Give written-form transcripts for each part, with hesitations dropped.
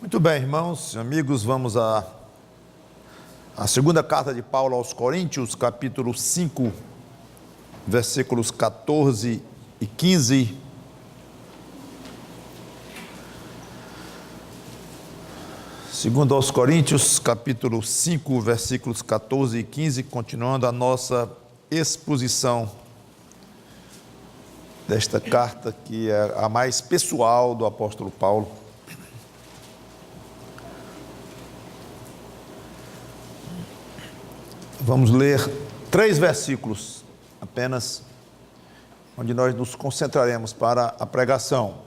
Muito bem, irmãos e amigos, vamos à segunda carta de Paulo aos Coríntios, capítulo 5, versículos 14 e 15. Segundo aos Coríntios, capítulo 5, versículos 14 e 15, continuando a nossa exposição desta carta, que é a mais pessoal do apóstolo Paulo. Vamos ler 3 versículos apenas, onde nós nos concentraremos para a pregação.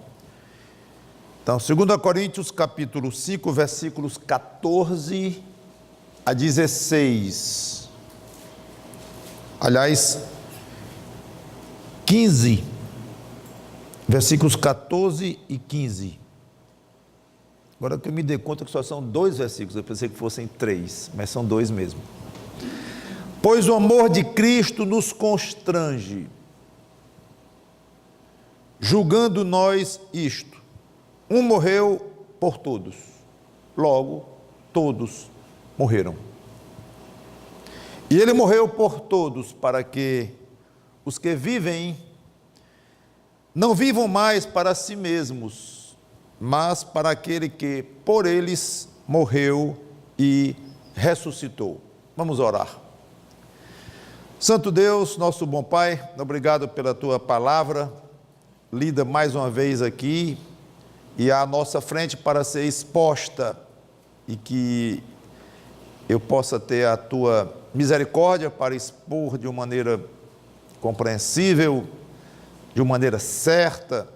Então, 2 Coríntios, capítulo 5, versículos 14 a 16. Aliás, 15, versículos 14 e 15. Agora que eu me dei conta que só são 2 versículos, eu pensei que fossem 3, mas são 2 mesmo. Pois o amor de Cristo nos constrange, julgando nós isto: um morreu por todos, logo todos morreram. E ele morreu por todos, para que os que vivem não vivam mais para si mesmos, mas para aquele que por eles morreu e ressuscitou. Vamos orar. Santo Deus, nosso bom Pai, obrigado pela Tua palavra, lida mais uma vez aqui e à nossa frente para ser exposta, e que eu possa ter a Tua misericórdia para expor de uma maneira compreensível, de uma maneira certa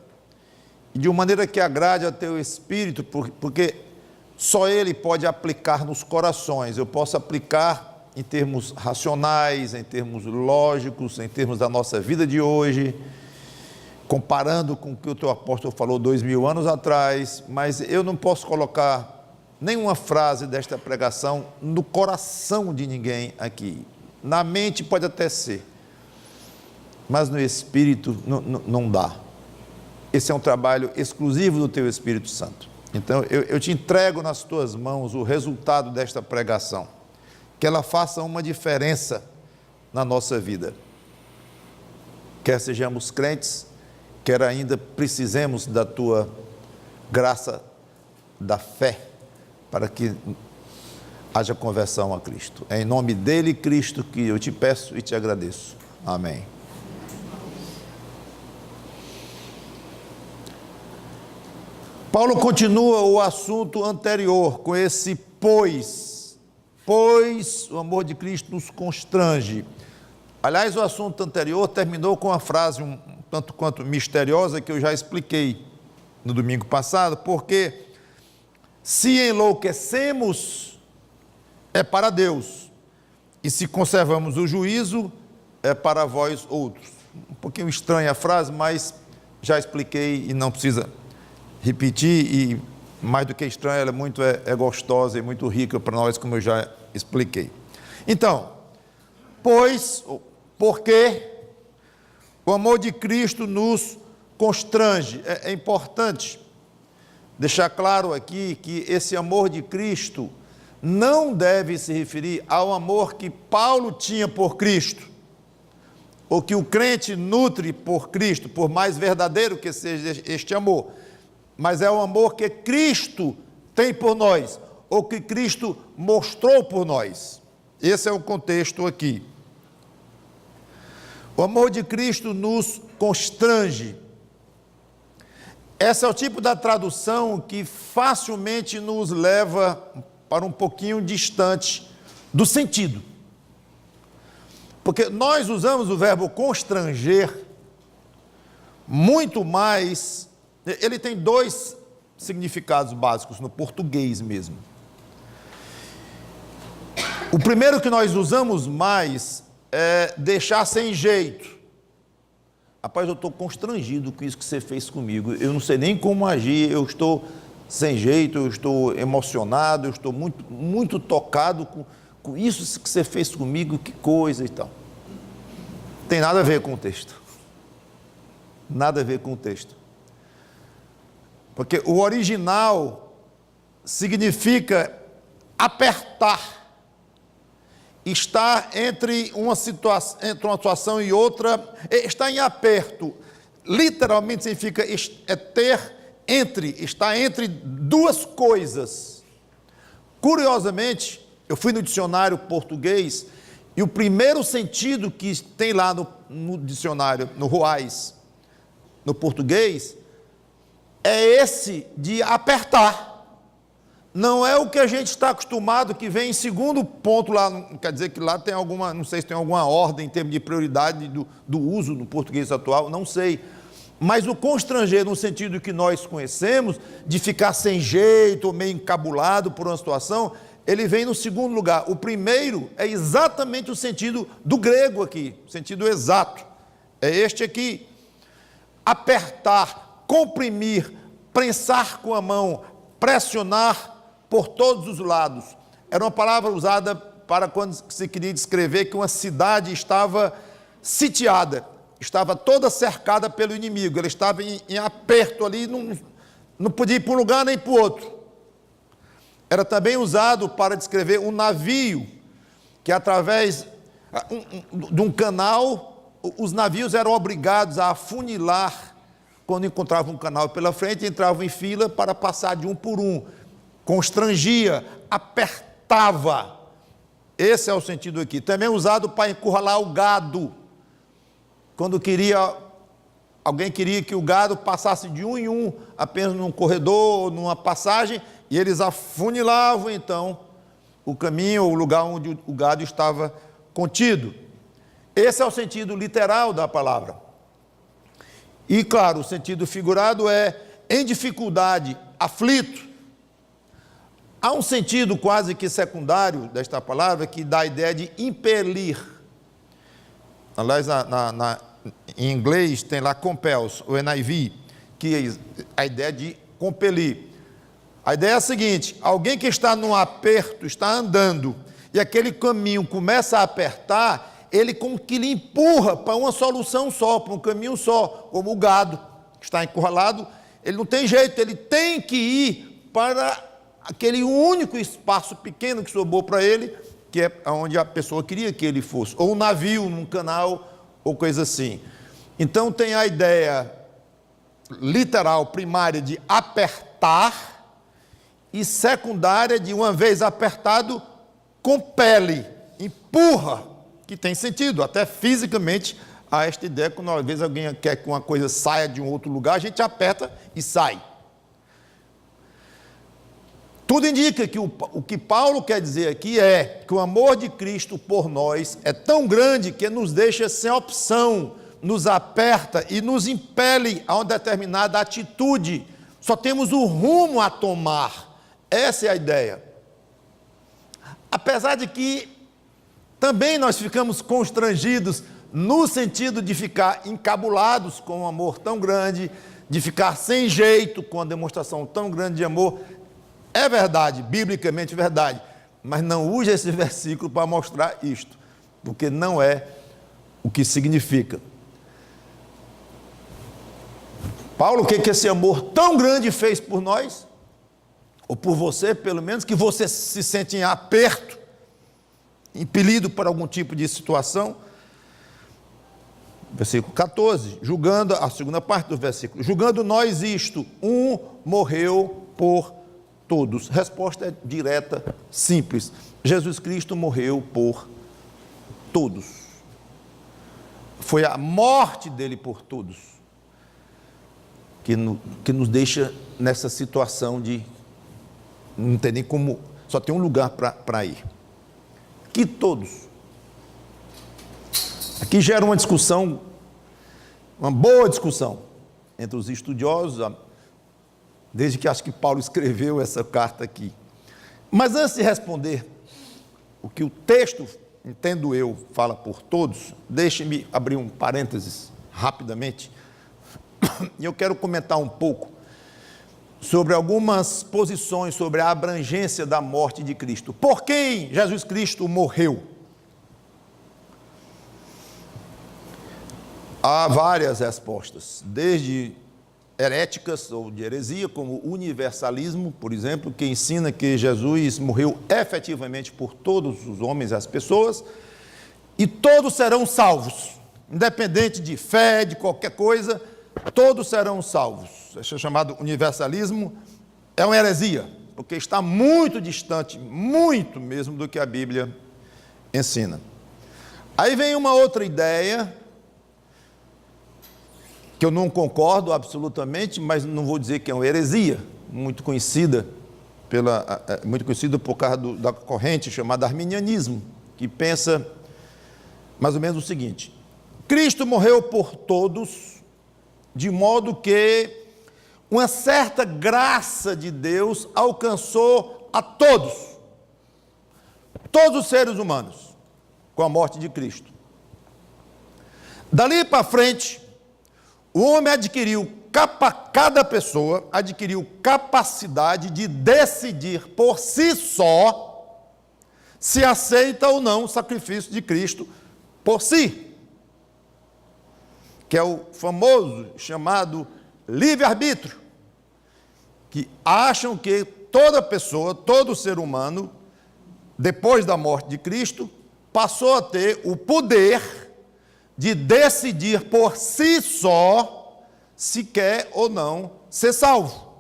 e de uma maneira que agrade a Teu Espírito, porque só Ele pode aplicar nos corações. Eu posso aplicar em termos racionais, em termos lógicos, em termos da nossa vida de hoje, comparando com o que o teu apóstolo falou 2000 anos atrás, mas eu não posso colocar nenhuma frase desta pregação no coração de ninguém aqui. Na mente pode até ser, mas no Espírito não dá. Esse é um trabalho exclusivo do teu Espírito Santo. Então eu te entrego nas tuas mãos o resultado desta pregação, que ela faça uma diferença na nossa vida. Quer sejamos crentes, quer ainda precisemos da Tua graça, da fé, para que haja conversão a Cristo. É em nome dele, Cristo, que eu te peço e te agradeço. Amém. Paulo continua o assunto anterior com esse pois o amor de Cristo nos constrange. Aliás, o assunto anterior terminou com uma frase um tanto quanto misteriosa, que eu já expliquei no domingo passado, porque se enlouquecemos, é para Deus, e se conservamos o juízo, é para vós outros. Um pouquinho estranha a frase, mas já expliquei e não precisa repetir, e mais do que estranha, ela é gostosa e muito rica para nós, como eu já expliquei. Então, porque o amor de Cristo nos constrange. É importante deixar claro aqui que esse amor de Cristo não deve se referir ao amor que Paulo tinha por Cristo, ou que o crente nutre por Cristo, por mais verdadeiro que seja este amor, mas é o amor que Cristo tem por nós, ou que Cristo mostrou por nós. Esse é o contexto aqui. O amor de Cristo nos constrange. Esse é o tipo da tradução que facilmente nos leva para um pouquinho distante do sentido. Porque nós usamos o verbo constranger muito mais. Ele tem 2 significados básicos no português mesmo. O primeiro que nós usamos mais é deixar sem jeito. Rapaz, eu estou constrangido com isso que você fez comigo, eu não sei nem como agir, eu estou sem jeito, eu estou emocionado, eu estou muito, muito tocado com isso que você fez comigo, que coisa e tal. Tem nada a ver com o texto. Nada a ver com o texto. Porque o original significa apertar, estar entre uma situação e outra, estar em aperto, literalmente significa estar entre duas coisas. Curiosamente, eu fui no dicionário português e o primeiro sentido que tem lá no dicionário, no Ruais, no português, é esse de apertar. Não é o que a gente está acostumado, que vem em segundo ponto lá, não quer dizer que lá tem alguma, não sei se tem alguma ordem em termos de prioridade do uso no português atual, não sei. Mas o constranger, no sentido que nós conhecemos, de ficar sem jeito, ou meio encabulado por uma situação, ele vem no segundo lugar. O primeiro é exatamente o sentido do grego aqui, o sentido exato. É este aqui. Apertar, comprimir, prensar com a mão, pressionar por todos os lados. Era uma palavra usada para quando se queria descrever que uma cidade estava sitiada, estava toda cercada pelo inimigo, ela estava em aperto ali, não podia ir para um lugar nem para o outro. Era também usado para descrever um navio, que através de um canal, os navios eram obrigados a afunilar, quando encontravam um canal pela frente, entravam em fila para passar de um por um, constrangia, apertava. Esse é o sentido aqui. Também usado para encurralar o gado. Quando alguém queria que o gado passasse de um em um, apenas num corredor, numa passagem, e eles afunilavam então o caminho, o lugar onde o gado estava contido. Esse é o sentido literal da palavra. E claro, o sentido figurado é em dificuldade, aflito. Há um sentido quase que secundário desta palavra que dá a ideia de impelir. Aliás, em inglês tem lá compels, o NIV, que é a ideia de compelir. A ideia é a seguinte: alguém que está num aperto, está andando, e aquele caminho começa a apertar, ele como que lhe empurra para uma solução só, para um caminho só, como o gado que está encurralado, ele não tem jeito, ele tem que ir para aquele único espaço pequeno que sobrou para ele, que é onde a pessoa queria que ele fosse, ou um navio, num canal, ou coisa assim. Então tem a ideia literal, primária, de apertar, e secundária, de uma vez apertado, compele, empurra, que tem sentido, até fisicamente, há esta ideia, quando às vezes alguém quer que uma coisa saia de um outro lugar, a gente aperta e sai. Tudo indica que o que Paulo quer dizer aqui é que o amor de Cristo por nós é tão grande que nos deixa sem opção, nos aperta e nos impele a uma determinada atitude. Só temos o rumo a tomar. Essa é a ideia. Apesar de que também nós ficamos constrangidos no sentido de ficar encabulados com um amor tão grande, de ficar sem jeito com uma demonstração tão grande de amor. É verdade, biblicamente verdade, mas não use esse versículo para mostrar isto, porque não é o que significa. Paulo, o que esse amor tão grande fez por nós? Ou por você, pelo menos, que você se sente em aperto, impelido por algum tipo de situação? Versículo 14, julgando, a segunda parte do versículo, julgando nós isto, um morreu por todos. Resposta é direta, simples. Jesus Cristo morreu por todos. Foi a morte dele por todos que nos deixa nessa situação de não ter nem como, só tem um lugar para ir. Que todos. Aqui gera uma discussão, uma boa discussão entre os estudiosos, desde que acho que Paulo escreveu essa carta aqui. Mas antes de responder o que o texto, entendo eu, fala por todos, deixe-me abrir um parênteses rapidamente, e eu quero comentar um pouco sobre algumas posições sobre a abrangência da morte de Cristo. Por quem Jesus Cristo morreu? Há várias respostas, desde heréticas ou de heresia, como o universalismo, por exemplo, que ensina que Jesus morreu efetivamente por todos os homens e as pessoas, e todos serão salvos, independente de fé, de qualquer coisa, todos serão salvos. Esse é chamado universalismo, é uma heresia, porque está muito distante, muito mesmo, do que a Bíblia ensina. Aí vem uma outra ideia, que eu não concordo absolutamente, mas não vou dizer que é uma heresia, muito conhecida por causa da corrente chamada arminianismo, que pensa mais ou menos o seguinte: Cristo morreu por todos, de modo que uma certa graça de Deus alcançou a todos os seres humanos, com a morte de Cristo. Dali para frente, o homem cada pessoa adquiriu capacidade de decidir por si só se aceita ou não o sacrifício de Cristo por si, que é o famoso chamado livre-arbítrio, que acham que toda pessoa, todo ser humano, depois da morte de Cristo, passou a ter o poder de decidir por si só se quer ou não ser salvo,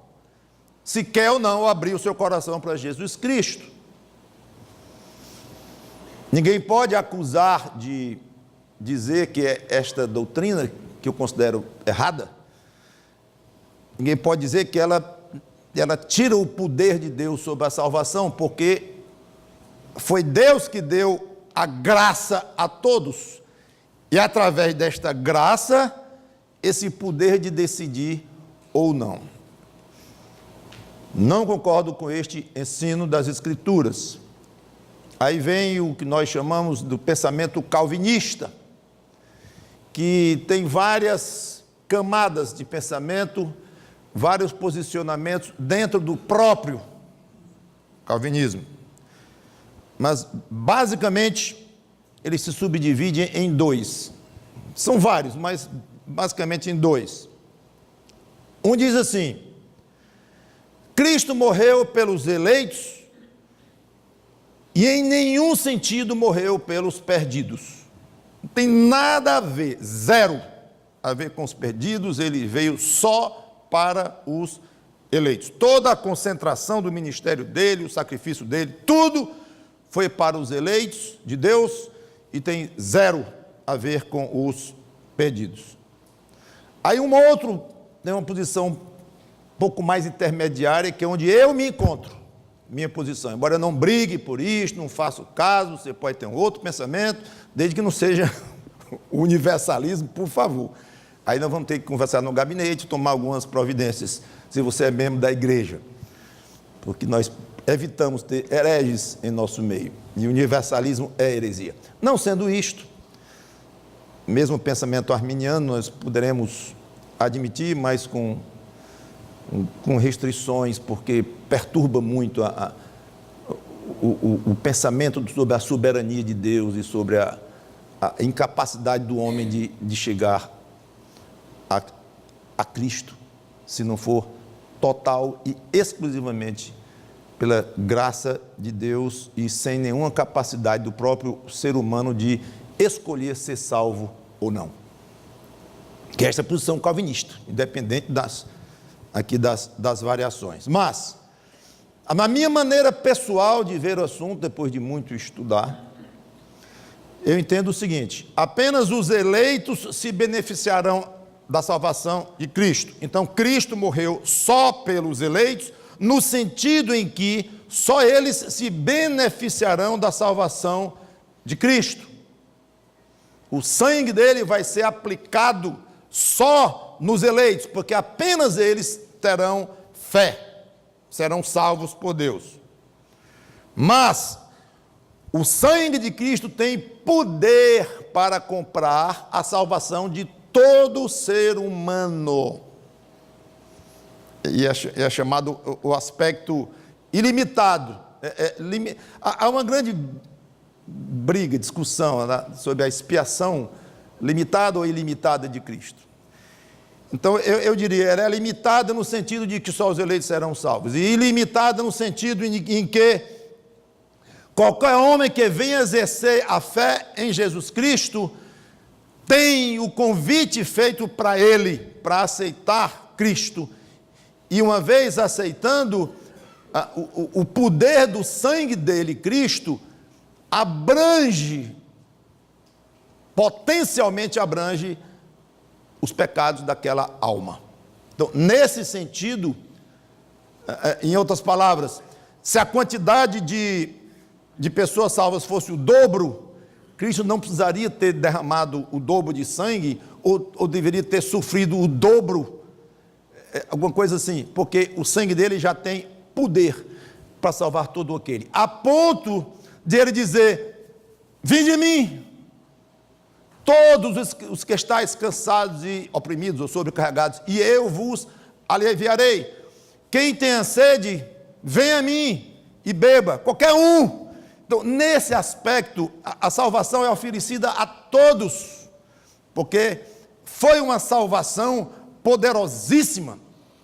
se quer ou não abrir o seu coração para Jesus Cristo. Ninguém pode acusar de dizer que é esta doutrina, que eu considero errada, ninguém pode dizer que ela tira o poder de Deus sobre a salvação, porque foi Deus que deu a graça a todos. E através desta graça, esse poder de decidir ou não. Não concordo com este ensino das Escrituras. Aí vem o que nós chamamos do pensamento calvinista, que tem várias camadas de pensamento, vários posicionamentos dentro do próprio calvinismo. Mas, basicamente, ele se subdivide em dois. São vários, mas basicamente em dois. Um diz assim: Cristo morreu pelos eleitos e em nenhum sentido morreu pelos perdidos. Não tem nada a ver, zero a ver com os perdidos, ele veio só para os eleitos. Toda a concentração do ministério dele, o sacrifício dele, tudo foi para os eleitos de Deus, e tem zero a ver com os perdidos. Aí tem uma posição um pouco mais intermediária, que é onde eu me encontro, minha posição. Embora eu não brigue por isso, não faço caso, você pode ter um outro pensamento, desde que não seja universalismo, por favor. Aí nós vamos ter que conversar no gabinete, tomar algumas providências, se você é membro da igreja, porque nós evitamos ter hereges em nosso meio, e o universalismo é heresia. Não sendo isto, mesmo o pensamento arminiano nós poderemos admitir, mas com restrições, porque perturba muito o pensamento sobre a soberania de Deus e sobre a incapacidade do homem de chegar a Cristo, se não for total e exclusivamente pela graça de Deus e sem nenhuma capacidade do próprio ser humano de escolher ser salvo ou não. Que é essa posição calvinista, independente das variações. Mas, na minha maneira pessoal de ver o assunto, depois de muito estudar, eu entendo o seguinte: apenas os eleitos se beneficiarão da salvação de Cristo. Então, Cristo morreu só pelos eleitos, no sentido em que só eles se beneficiarão da salvação de Cristo. O sangue dele vai ser aplicado só nos eleitos, porque apenas eles terão fé, serão salvos por Deus. Mas o sangue de Cristo tem poder para comprar a salvação de todo ser humano. E é chamado o aspecto ilimitado. Há uma grande briga, discussão sobre a expiação limitada ou ilimitada de Cristo. Então, eu diria, ela é limitada no sentido de que só os eleitos serão salvos, e ilimitada no sentido em que qualquer homem que venha exercer a fé em Jesus Cristo tem o convite feito para ele, para aceitar Cristo, e uma vez aceitando, o poder do sangue dele, Cristo, potencialmente abrange os pecados daquela alma. Então, nesse sentido, em outras palavras, se a quantidade de pessoas salvas fosse o dobro, Cristo não precisaria ter derramado o dobro de sangue, ou deveria ter sofrido o dobro, alguma coisa assim, porque o sangue dele já tem poder para salvar todo aquele, a ponto de ele dizer: vinde de mim, todos os que estáis cansados e oprimidos ou sobrecarregados, e eu vos aliviarei. Quem tenha sede, venha a mim e beba, qualquer um. Então, nesse aspecto, a salvação é oferecida a todos, porque foi uma salvação poderosíssima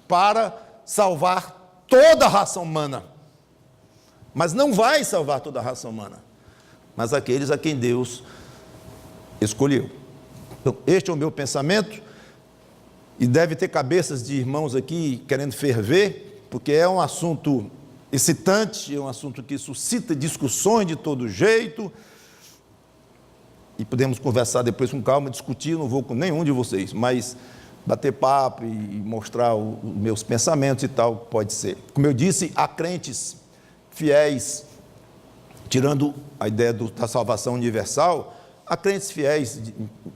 para salvar toda a raça humana. Mas não vai salvar toda a raça humana, mas aqueles a quem Deus escolheu. Então, este é o meu pensamento, e deve ter cabeças de irmãos aqui querendo ferver, porque é um assunto excitante, é um assunto que suscita discussões de todo jeito, e podemos conversar depois com calma, discutir, não vou com nenhum de vocês, mas bater papo e mostrar os meus pensamentos e tal, pode ser. Como eu disse, há crentes fiéis, tirando a ideia da salvação universal, há crentes fiéis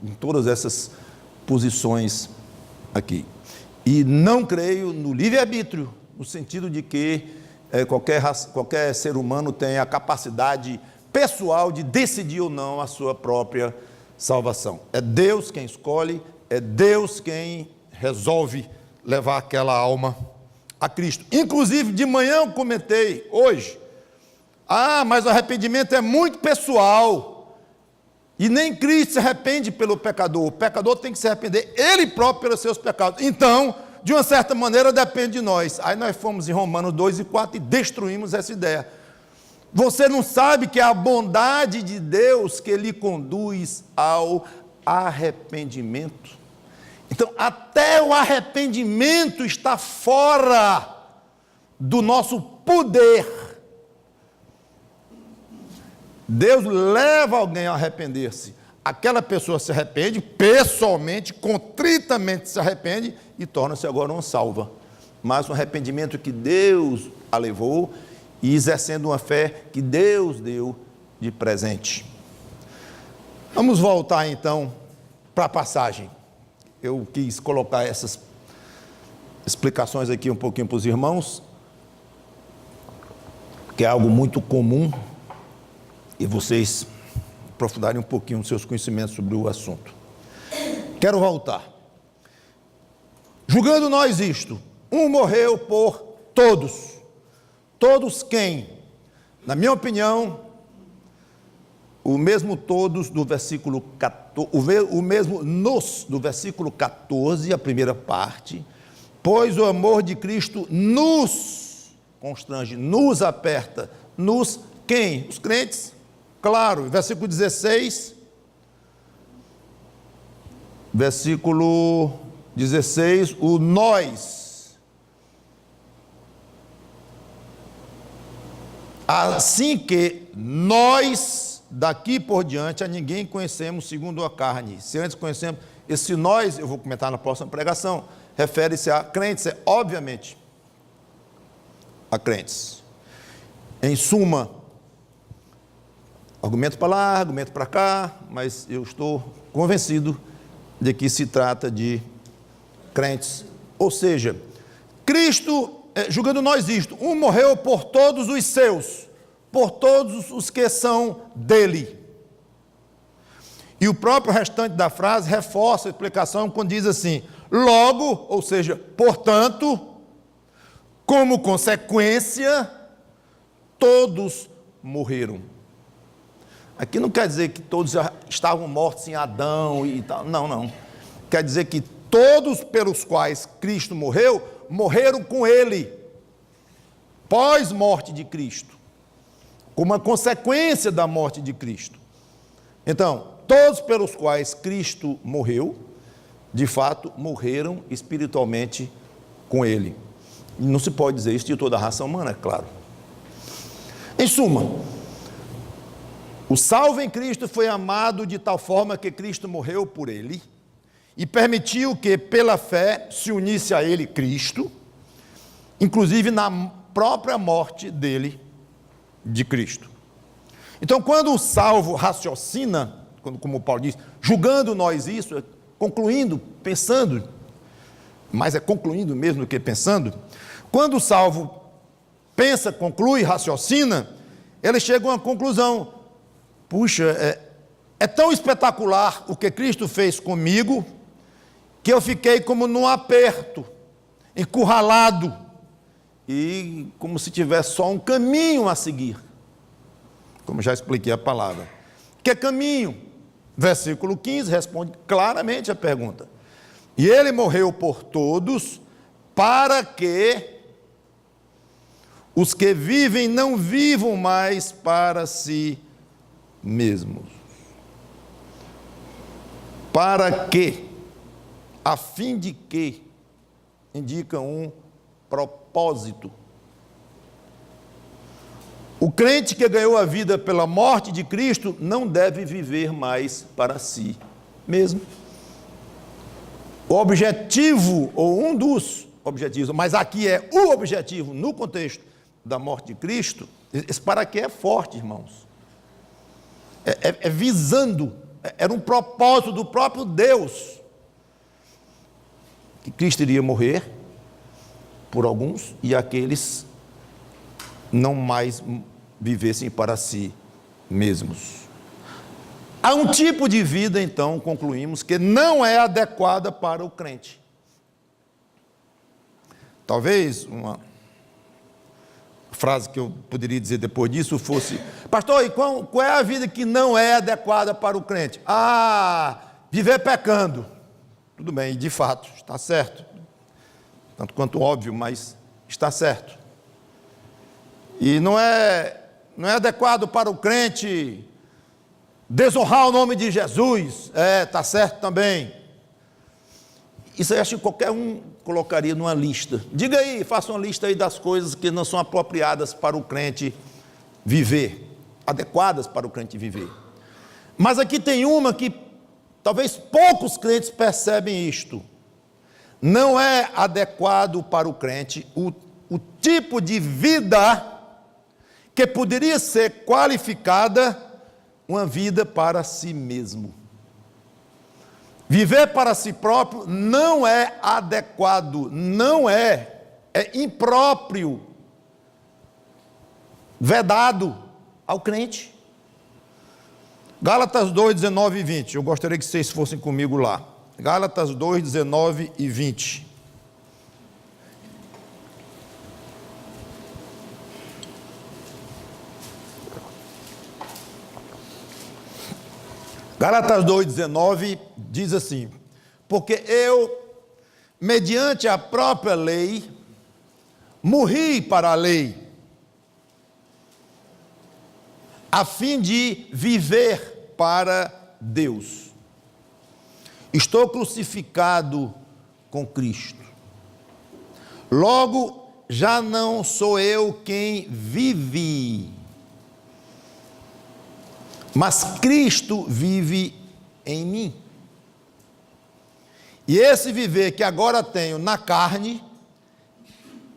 em todas essas posições aqui. E não creio no livre-arbítrio, no sentido de que qualquer ser humano tem a capacidade pessoal de decidir ou não a sua própria salvação. É Deus quem escolhe, é Deus quem resolve levar aquela alma a Cristo. Inclusive, de manhã eu comentei, hoje, mas o arrependimento é muito pessoal, e nem Cristo se arrepende pelo pecador, o pecador tem que se arrepender ele próprio pelos seus pecados. Então, de uma certa maneira, depende de nós. Aí nós fomos em Romanos 2 e 4 e destruímos essa ideia. Você não sabe que é a bondade de Deus que lhe conduz ao arrependimento? Então, até o arrependimento está fora do nosso poder. Deus leva alguém a arrepender-se. Aquela pessoa se arrepende, pessoalmente, contritamente se arrepende e torna-se agora uma salva. Mas um arrependimento que Deus a levou e exercendo uma fé que Deus deu de presente. Vamos voltar então para a passagem. Eu quis colocar essas explicações aqui um pouquinho para os irmãos, que é algo muito comum, e vocês aprofundarem um pouquinho os seus conhecimentos sobre o assunto. Quero voltar. Julgando nós isto, um morreu por todos. Todos quem? Na minha opinião, o mesmo todos do versículo 14, o mesmo nos do versículo 14, a primeira parte, pois o amor de Cristo nos constrange, nos aperta, nos quem? Os crentes. Claro, versículo 16, o nós. Assim que nós, daqui por diante, a ninguém conhecemos segundo a carne. Se antes conhecemos, esse nós, eu vou comentar na próxima pregação, refere-se a crentes, obviamente, a crentes. Em suma, argumento para lá, argumento para cá, mas eu estou convencido de que se trata de crentes. Ou seja, Cristo, julgando nós isto, um morreu por todos os seus, por todos os que são dele. E o próprio restante da frase reforça a explicação quando diz assim: logo, ou seja, portanto, como consequência, todos morreram. Aqui não quer dizer que todos já estavam mortos em Adão e tal, não. Quer dizer que todos pelos quais Cristo morreu, morreram com ele, pós-morte de Cristo, como uma consequência da morte de Cristo. Então, todos pelos quais Cristo morreu, de fato, morreram espiritualmente com ele. E não se pode dizer isso de toda a raça humana, é claro. Em suma, o salvo em Cristo foi amado de tal forma que Cristo morreu por ele e permitiu que, pela fé, se unisse a ele Cristo, inclusive na própria morte dele, de Cristo. Então, quando o salvo raciocina, como Paulo diz, julgando nós isso, concluindo, pensando, mas é concluindo mesmo do que pensando, quando o salvo pensa, conclui, raciocina, ele chega a uma conclusão: puxa, é tão espetacular o que Cristo fez comigo, que eu fiquei como num aperto, encurralado, e como se tivesse só um caminho a seguir, como já expliquei a palavra. Que caminho? Versículo 15 responde claramente a pergunta. E ele morreu por todos, para que os que vivem não vivam mais para si mesmos. Para que? A fim de que? Indica um propósito. O crente que ganhou a vida pela morte de Cristo não deve viver mais para si mesmo. O objetivo, ou um dos objetivos, mas aqui é o objetivo no contexto da morte de Cristo, esse para que é forte, irmãos. É visando, era um propósito do próprio Deus, que Cristo iria morrer por alguns e aqueles não mais vivessem para si mesmos. Há um tipo de vida, então, concluímos, que não é adequada para o crente. Talvez uma frase que eu poderia dizer depois disso fosse: pastor, e qual é a vida que não é adequada para o crente? Viver pecando. Tudo bem, de fato, está certo. Tanto quanto óbvio, mas está certo. E não é adequado para o crente desonrar o nome de Jesus. Está certo também. Isso eu acho que qualquer um colocaria numa lista. Diga aí, faça uma lista aí das coisas que não são apropriadas para o crente viver, adequadas para o crente viver. Mas aqui tem uma que talvez poucos crentes percebem isto. Não é adequado para o crente o tipo de vida que poderia ser qualificada uma vida para si mesmo. Viver para si próprio não é adequado, é impróprio, vedado ao crente. Gálatas 2, 19 e 20, eu gostaria que vocês fossem comigo lá. Gálatas 2, 19 e 20. Gálatas 2, 19 diz assim: porque eu, mediante a própria lei, morri para a lei, a fim de viver para Deus. Estou crucificado com Cristo. Logo, já não sou eu quem vive, mas Cristo vive em mim. E esse viver que agora tenho na carne,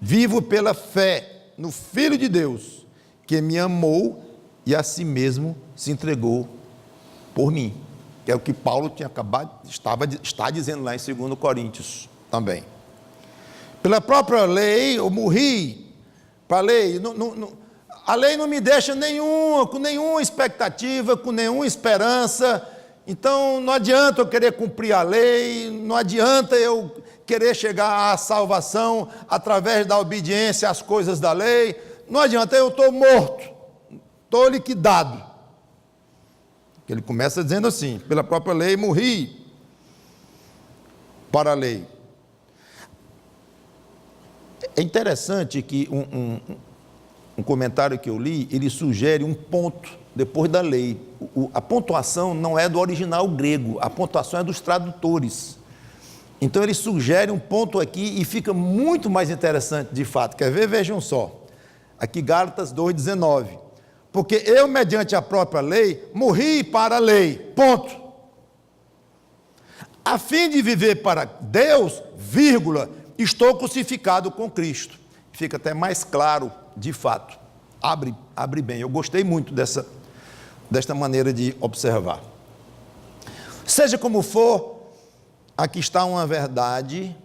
vivo pela fé no Filho de Deus, que me amou e a si mesmo se entregou por mim. Que é o que Paulo tinha está dizendo lá em 2 Coríntios também. Pela própria lei, eu morri para a lei. A lei não me deixa com nenhuma expectativa, com nenhuma esperança. Então não adianta eu querer cumprir a lei, não adianta eu querer chegar à salvação através da obediência às coisas da lei. Não adianta, eu estou morto, estou liquidado. Ele começa dizendo assim: pela própria lei morri. para a lei. É interessante que um comentário que eu li, ele sugere um ponto depois da lei. A pontuação não é do original grego, a pontuação é dos tradutores. Então ele sugere um ponto aqui e fica muito mais interessante de fato. Quer ver? Vejam só. Aqui Gálatas 2,19. Porque eu, mediante a própria lei, morri para a lei. Ponto. A fim de viver para Deus, vírgula, estou crucificado com Cristo. Fica até mais claro, de fato. Abre bem. Eu gostei muito desta maneira de observar. Seja como for, aqui está uma verdade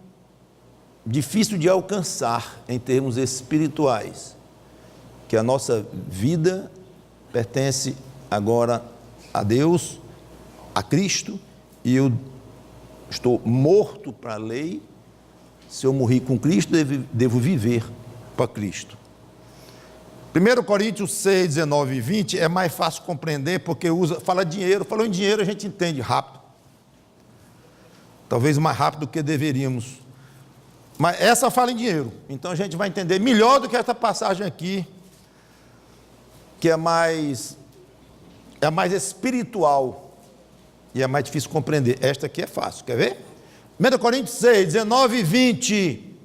difícil de alcançar em termos espirituais, que a nossa vida pertence agora a Deus, a Cristo, e eu estou morto para a lei. Se eu morri com Cristo, devo viver para Cristo. 1 Coríntios 6, 19 e 20 é mais fácil compreender, porque fala dinheiro. Falou em dinheiro, a gente entende rápido. Talvez mais rápido do que deveríamos. Mas essa fala em dinheiro. Então a gente vai entender melhor do que essa passagem aqui, que é mais espiritual e é mais difícil compreender. Esta aqui é fácil, quer ver? 1 Coríntios 6, 19 e 20.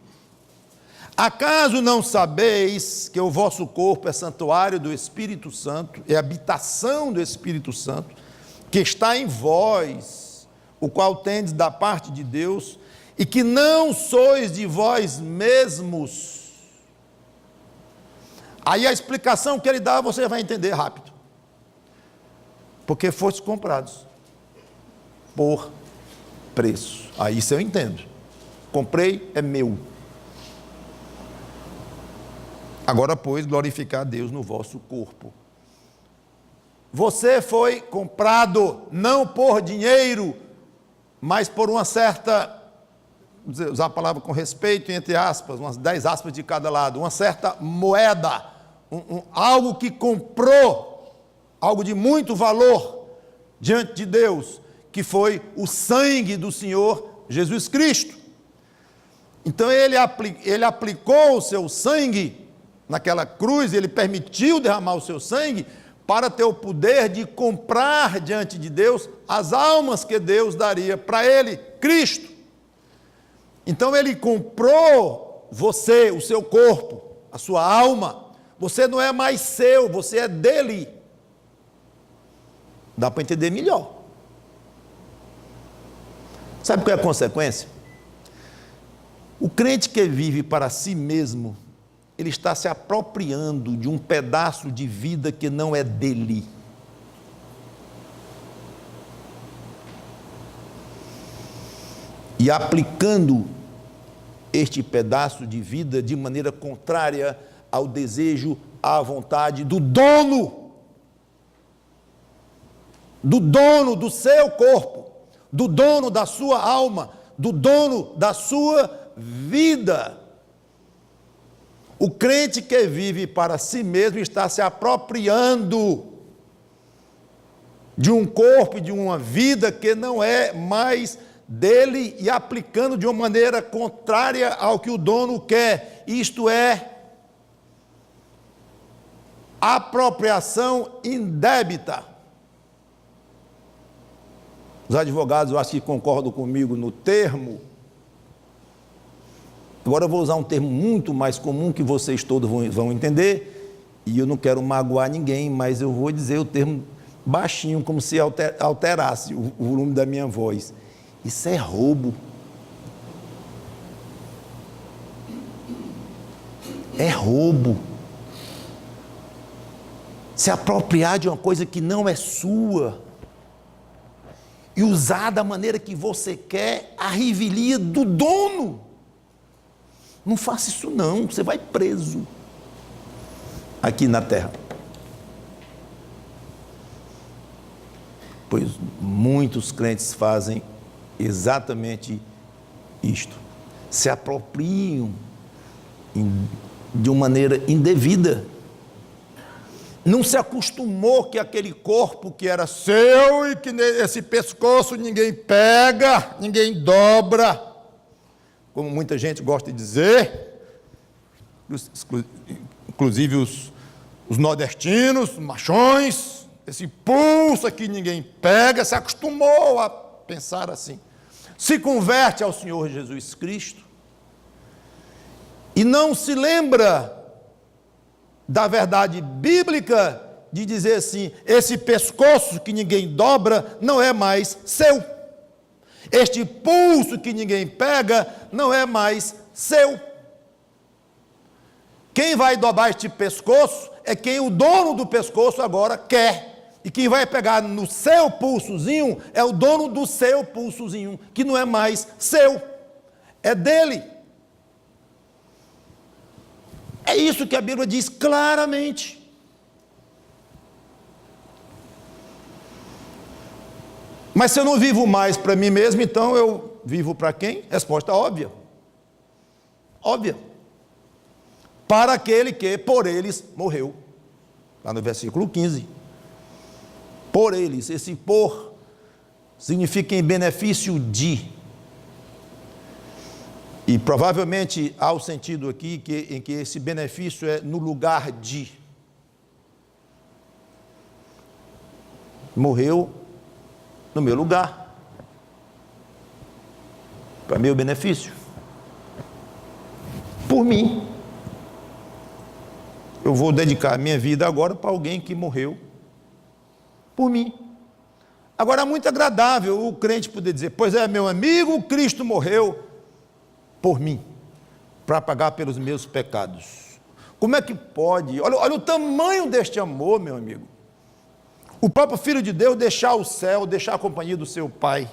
Acaso não sabeis que o vosso corpo é santuário do Espírito Santo, é habitação do Espírito Santo, que está em vós, o qual tendes da parte de Deus, e que não sois de vós mesmos? Aí a explicação que ele dá, você vai entender rápido. Porque fostes comprados por preço. Aí isso eu entendo. Comprei, é meu. Agora, pois, glorificar a Deus no vosso corpo. Você foi comprado não por dinheiro, mas por uma certa, vou usar a palavra com respeito, entre aspas, umas 10 aspas de cada lado, uma certa moeda, algo que comprou, algo de muito valor diante de Deus, que foi o sangue do Senhor Jesus Cristo. Então ele aplicou o seu sangue naquela cruz, ele permitiu derramar o seu sangue para ter o poder de comprar diante de Deus as almas que Deus daria para ele, Cristo. Então ele comprou você, o seu corpo, a sua alma. Você não é mais seu, você é dele. Dá para entender melhor. Sabe qual é a consequência? O crente que vive para si mesmo, ele está se apropriando de um pedaço de vida que não é dele. E aplicando este pedaço de vida de maneira contrária ao desejo, à vontade do dono do seu corpo, do dono da sua alma, do dono da sua vida. O crente que vive para si mesmo está se apropriando de um corpo e de uma vida que não é mais dele e aplicando de uma maneira contrária ao que o dono quer. Isto é apropriação indébita. Os advogados, eu acho que concordam comigo no termo. Agora eu vou usar um termo muito mais comum que vocês todos vão entender, e eu não quero magoar ninguém, mas eu vou dizer o termo baixinho, como se alterasse o volume da minha voz. Isso é roubo. É roubo. Se apropriar de uma coisa que não é sua e usar da maneira que você quer a revelia do dono. Não faça isso não, você vai preso aqui na terra. Pois muitos crentes fazem exatamente isto. Se apropriam de uma maneira indevida. Não se acostumou que aquele corpo que era seu e que esse pescoço ninguém pega, ninguém dobra. como muita gente gosta de dizer, inclusive os nordestinos, os machões, esse pulso que ninguém pega, se acostumou a pensar assim. Se converte ao Senhor Jesus Cristo e não se lembra da verdade bíblica de dizer assim: esse pescoço que ninguém dobra não é mais seu. Este pulso que ninguém pega não é mais seu. Quem vai dobrar este pescoço é quem o dono do pescoço agora quer. E quem vai pegar no seu pulsozinho é o dono do seu pulsozinho, que não é mais seu, é dele. É isso que a Bíblia diz claramente. Mas se eu não vivo mais para mim mesmo, então eu vivo para quem? Resposta óbvia. Óbvia. Para aquele que por eles morreu. Lá no versículo 15. Por eles. Esse por significa em benefício de. E provavelmente há o sentido aqui em que esse benefício é no lugar de. Morreu no meu lugar, para meu benefício, por mim. Eu vou dedicar a minha vida agora para alguém que morreu por mim. Agora é muito agradável o crente poder dizer: pois é, meu amigo, Cristo morreu por mim, para pagar pelos meus pecados. Como é que pode? Olha o tamanho deste amor, meu amigo. O próprio Filho de Deus deixar o céu, deixar a companhia do seu Pai,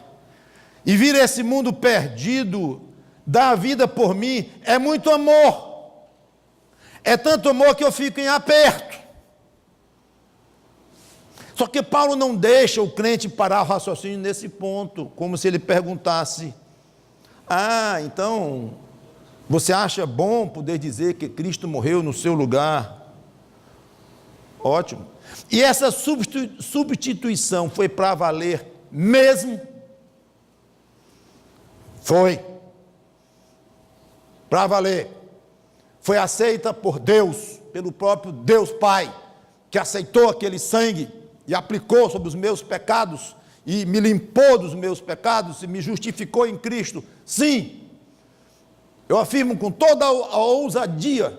e vir a esse mundo perdido, dar a vida por mim, é muito amor. É tanto amor que eu fico em aperto. Só que Paulo não deixa o crente parar o raciocínio nesse ponto, como se ele perguntasse: ah, então, você acha bom poder dizer que Cristo morreu no seu lugar? Ótimo. E essa substituição foi para valer mesmo? Foi. Para valer. Foi aceita por Deus, pelo próprio Deus Pai, que aceitou aquele sangue e aplicou sobre os meus pecados, e me limpou dos meus pecados, e me justificou em Cristo. Sim, eu afirmo com toda a ousadia,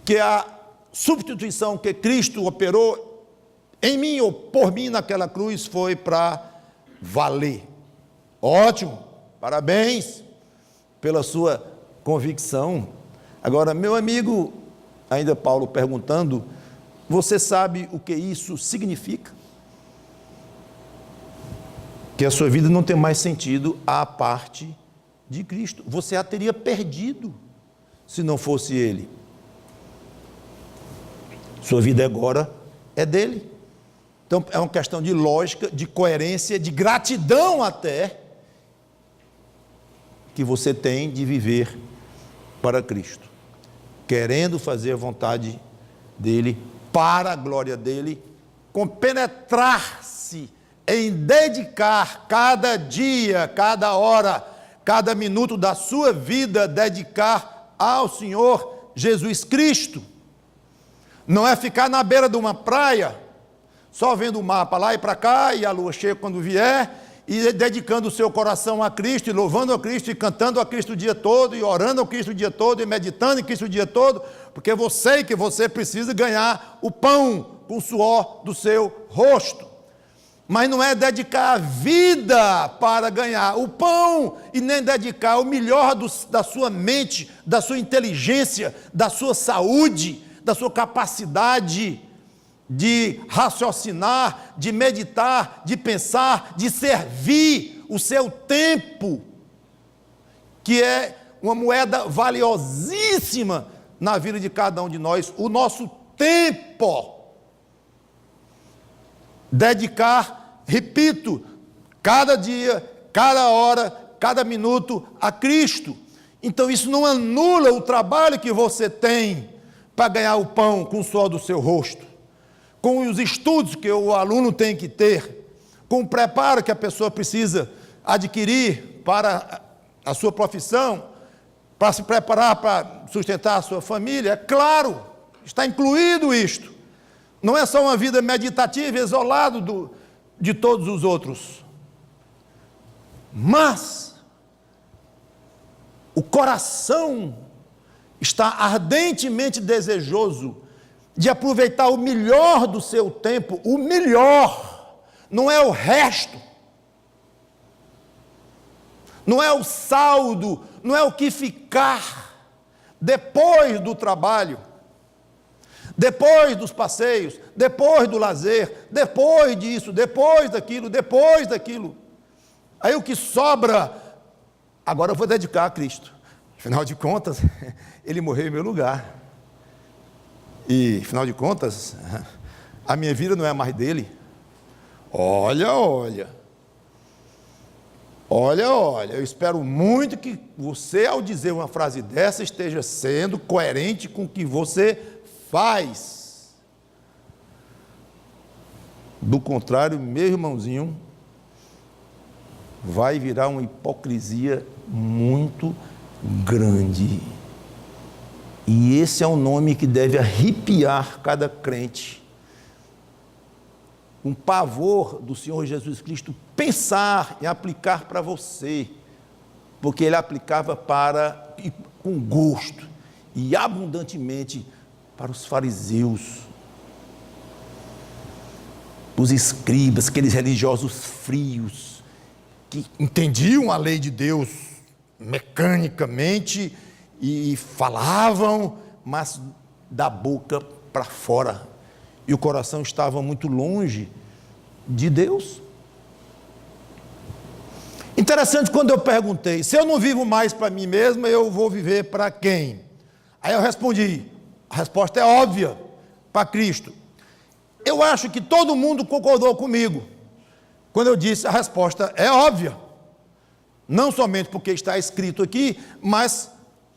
que a substituição que Cristo operou em mim ou por mim naquela cruz foi para valer. Ótimo, parabéns pela sua convicção. Agora, meu amigo, ainda Paulo perguntando: você sabe o que isso significa? Que a sua vida não tem mais sentido à parte de Cristo. Você a teria perdido se não fosse Ele. Sua vida agora é dele. Então é uma questão de lógica, de coerência, de gratidão até, que você tem de viver para Cristo, querendo fazer a vontade dele, para a glória dele, compenetrar-se em dedicar cada dia, cada hora, cada minuto da sua vida, dedicar ao Senhor Jesus Cristo. Não é ficar na beira de uma praia, só vendo o mar para lá e para cá, e a lua cheia quando vier, e dedicando o seu coração a Cristo, e louvando a Cristo, e cantando a Cristo o dia todo, e orando a Cristo o dia todo, e meditando em Cristo o dia todo, porque eu sei que você precisa ganhar o pão com o suor do seu rosto. Mas não é dedicar a vida para ganhar o pão, e nem dedicar o melhor da sua mente, da sua inteligência, da sua saúde, da sua capacidade de raciocinar, de meditar, de pensar, de servir o seu tempo, que é uma moeda valiosíssima na vida de cada um de nós, o nosso tempo. Dedicar, repito, cada dia, cada hora, cada minuto a Cristo. Então isso não anula o trabalho que você tem para ganhar o pão com o suor do seu rosto, com os estudos que o aluno tem que ter, com o preparo que a pessoa precisa adquirir para a sua profissão, para se preparar para sustentar a sua família, é claro, está incluído isto. Não é só uma vida meditativa, isolado de todos os outros. Mas o coração está ardentemente desejoso de aproveitar o melhor do seu tempo, o melhor, não é o resto, não é o saldo, não é o que ficar depois do trabalho, depois dos passeios, depois do lazer, depois disso, depois daquilo. Aí o que sobra, agora eu vou dedicar a Cristo. Afinal de contas, Ele morreu em meu lugar. E, afinal de contas, a minha vida não é mais dele. Olha, eu espero muito que você, ao dizer uma frase dessa, esteja sendo coerente com o que você faz. Do contrário, meu irmãozinho, vai virar uma hipocrisia muito grande. E esse é um nome que deve arrepiar cada crente. Um pavor do Senhor Jesus Cristo pensar em aplicar para você, porque Ele aplicava com gosto e abundantemente para os fariseus, os escribas, aqueles religiosos frios, que entendiam a lei de Deus mecanicamente e falavam, mas da boca para fora, e o coração estava muito longe de Deus. Interessante, quando eu perguntei, se eu não vivo mais para mim mesmo, eu vou viver para quem? Aí eu respondi, a resposta é óbvia, para Cristo. Eu acho que todo mundo concordou comigo, quando eu disse a resposta é óbvia, não somente porque está escrito aqui, mas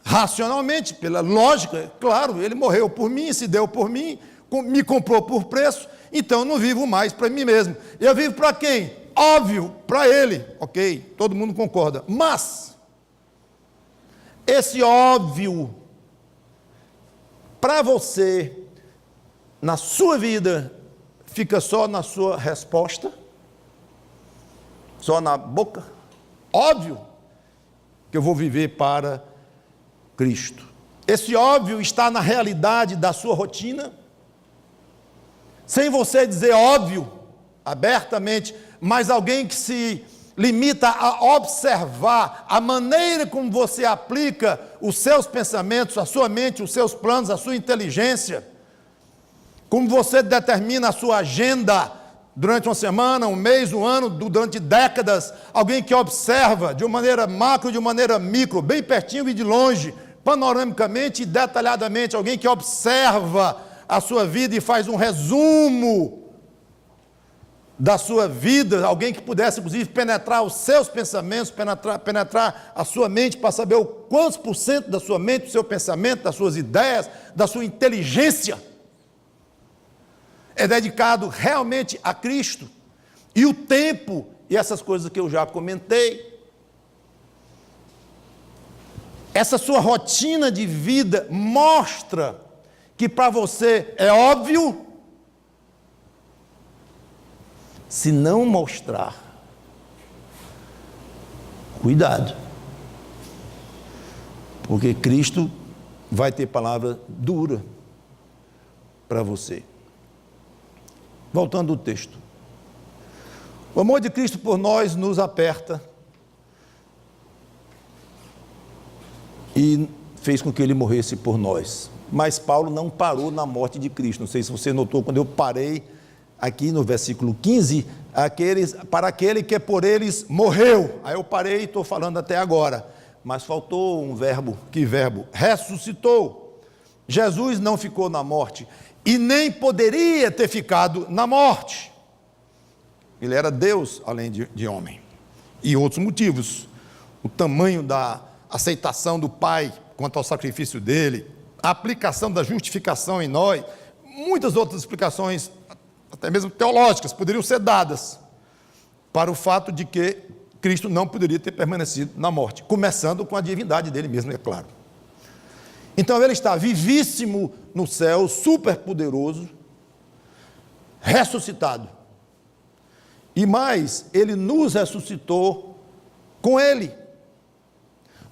racionalmente, pela lógica, claro, Ele morreu por mim, se deu por mim, me comprou por preço, então eu não vivo mais para mim mesmo. Eu vivo para quem? Óbvio, para Ele, ok, todo mundo concorda, mas esse óbvio, para você, na sua vida, fica só na sua resposta, só na boca. Óbvio que eu vou viver para Cristo. Esse óbvio está na realidade da sua rotina, sem você dizer óbvio, abertamente, mas alguém que se limita a observar a maneira como você aplica os seus pensamentos, a sua mente, os seus planos, a sua inteligência, como você determina a sua agenda durante uma semana, um mês, um ano, durante décadas, alguém que observa de uma maneira macro, de uma maneira micro, bem pertinho e de longe, panoramicamente e detalhadamente, alguém que observa a sua vida e faz um resumo da sua vida, alguém que pudesse, inclusive, penetrar os seus pensamentos, penetrar a sua mente para saber o quantos por cento da sua mente, do seu pensamento, das suas ideias, da sua inteligência é dedicado realmente a Cristo. E o tempo, e essas coisas que eu já comentei, essa sua rotina de vida mostra que para você é óbvio. Se não mostrar, cuidado, porque Cristo vai ter palavra dura para você. Voltando ao texto, o amor de Cristo por nós nos aperta e fez com que Ele morresse por nós, mas Paulo não parou na morte de Cristo. Não sei se você notou, quando eu parei aqui no versículo 15, para aquele que por eles morreu. Aí eu parei e estou falando até agora, mas faltou um verbo. Que verbo? Ressuscitou. Jesus não ficou na morte e nem poderia ter ficado na morte. Ele era Deus além de homem. E outros motivos, o tamanho da aceitação do Pai quanto ao sacrifício dele, a aplicação da justificação em nós, muitas outras explicações, até mesmo teológicas, poderiam ser dadas para o fato de que Cristo não poderia ter permanecido na morte, começando com a divindade dele mesmo, é claro. Então ele está vivíssimo no céu, superpoderoso, ressuscitado. E mais, ele nos ressuscitou com ele.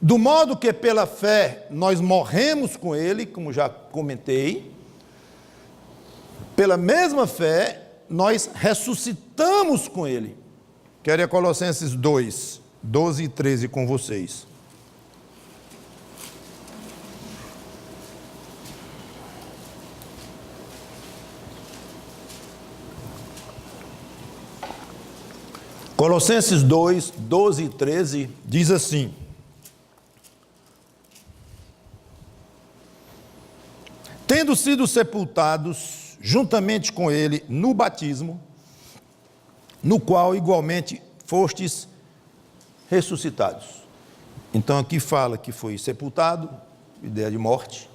Do modo que pela fé nós morremos com ele, como já comentei, pela mesma fé nós ressuscitamos com ele. Quero ir a Colossenses 2, 12 e 13 com vocês. Colossenses 2, 12 e 13 diz assim: tendo sido sepultados juntamente com ele no batismo, no qual igualmente fostes ressuscitados. Então aqui fala que foi sepultado, ideia de morte,